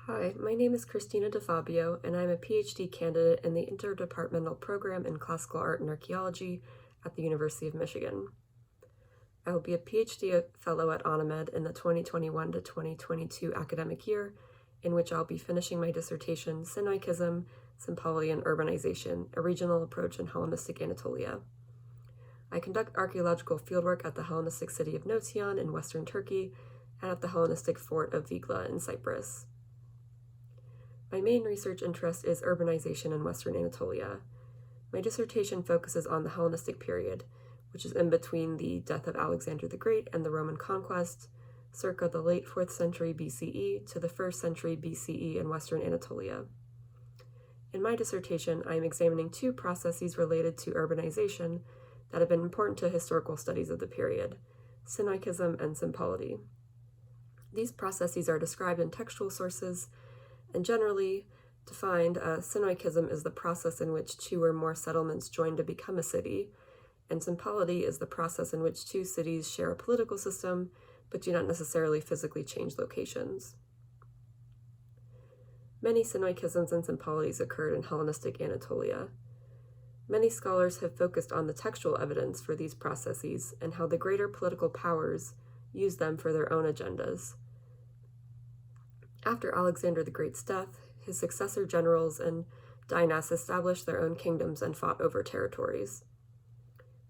Hi, my name is Christina DeFabio, and I'm a PhD candidate in the Interdepartmental Program in Classical Art and Archaeology at the University of Michigan. I will be a PhD fellow at ONIMED in the 2021 to 2022 academic year, in which I'll be finishing my dissertation, Sinoikism, Sympality, and Urbanization, a Regional Approach in Hellenistic Anatolia. I conduct archaeological fieldwork at the Hellenistic city of Notion in western Turkey and at the Hellenistic fort of Vigla in Cyprus. My main research interest is urbanization in Western Anatolia. My dissertation focuses on the Hellenistic period, which is in between the death of Alexander the Great and the Roman conquest, circa the late 4th century BCE to the 1st century BCE in Western Anatolia. In my dissertation, I am examining two processes related to urbanization that have been important to historical studies of the period, Sinoikism and Sympality. These processes are described in textual sources, and generally defined, Sinoikism is the process in which two or more settlements join to become a city, and Sympality is the process in which two cities share a political system but do not necessarily physically change locations. Many Sinoikisms and Sympalities occurred in Hellenistic Anatolia. Many scholars have focused on the textual evidence for these processes and how the greater political powers use them for their own agendas. After Alexander the Great's death, his successor generals and dynasts established their own kingdoms and fought over territories.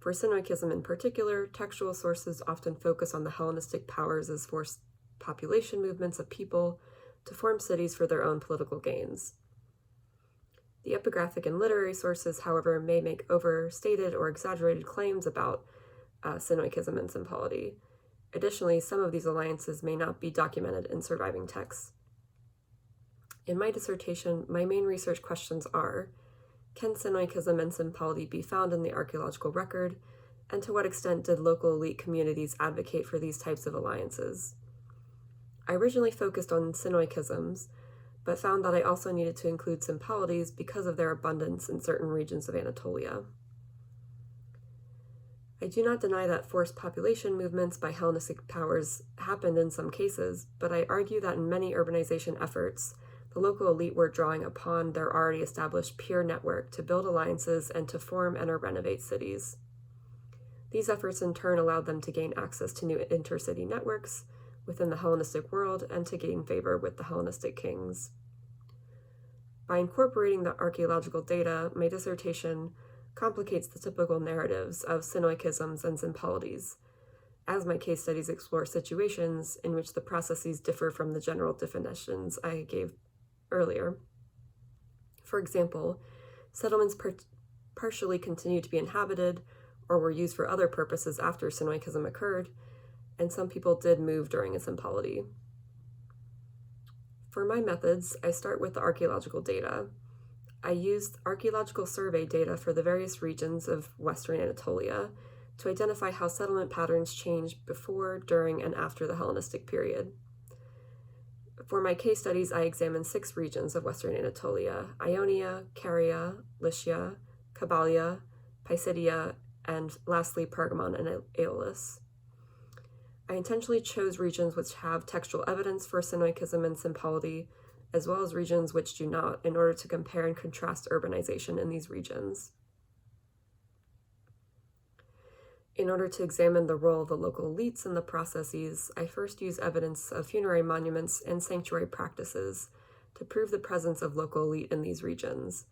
For Sinoikism in particular, textual sources often focus on the Hellenistic powers as forced population movements of people to form cities for their own political gains. The epigraphic and literary sources, however, may make overstated or exaggerated claims about Sinoikism and Sympality. Additionally, some of these alliances may not be documented in surviving texts. In my dissertation, my main research questions are, can Sinoikism and Sympality be found in the archaeological record, and to what extent did local elite communities advocate for these types of alliances? I originally focused on Sinoikisms, but found that I also needed to include Sympalities because of their abundance in certain regions of Anatolia. I do not deny that forced population movements by Hellenistic powers happened in some cases, but I argue that in many urbanization efforts, the local elite were drawing upon their already established peer network to build alliances and to form and or renovate cities. These efforts in turn allowed them to gain access to new intercity networks within the Hellenistic world and to gain favor with the Hellenistic kings. By incorporating the archaeological data, my dissertation complicates the typical narratives of Sinoikisms and Sympalities, as my case studies explore situations in which the processes differ from the general definitions I gave earlier. For example, settlements partially continued to be inhabited or were used for other purposes after Sinoikism occurred, and some people did move during a Sympality. For my methods, I start with the archaeological data. I used archaeological survey data for the various regions of Western Anatolia to identify how settlement patterns changed before, during, and after the Hellenistic period. For my case studies, I examined 6 regions of Western Anatolia: Ionia, Caria, Lycia, Kabalia, Pisidia, and lastly Pergamon and Aeolus. I intentionally chose regions which have textual evidence for Sinoikism and Sympality, as well as regions which do not, in order to compare and contrast urbanization in these regions. In order to examine the role of the local elites in the processes, I first use evidence of funerary monuments and sanctuary practices to prove the presence of local elite in these regions.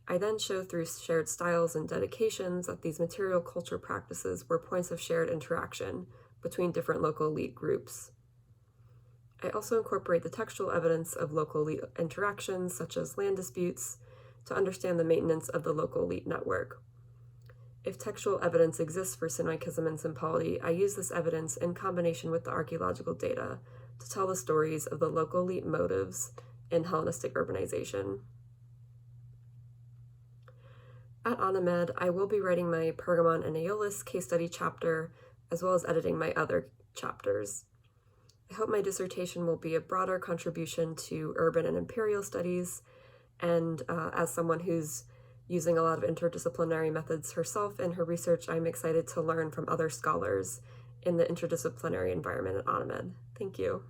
I then show through shared styles and dedications that these material culture practices were points of shared interaction between different local elite groups. I also incorporate the textual evidence of local elite interactions, such as land disputes, to understand the maintenance of the local elite network. If textual evidence exists for Sinoikism and Sympality, I use this evidence in combination with the archaeological data to tell the stories of the local elite motives in Hellenistic urbanization. At ONIMED, I will be writing my Pergamon and Aeolus case study chapter, as well as editing my other chapters. I hope my dissertation will be a broader contribution to urban and imperial studies, and as someone who's using a lot of interdisciplinary methods herself in her research, I'm excited to learn from other scholars in the interdisciplinary environment at ONIMED. Thank you.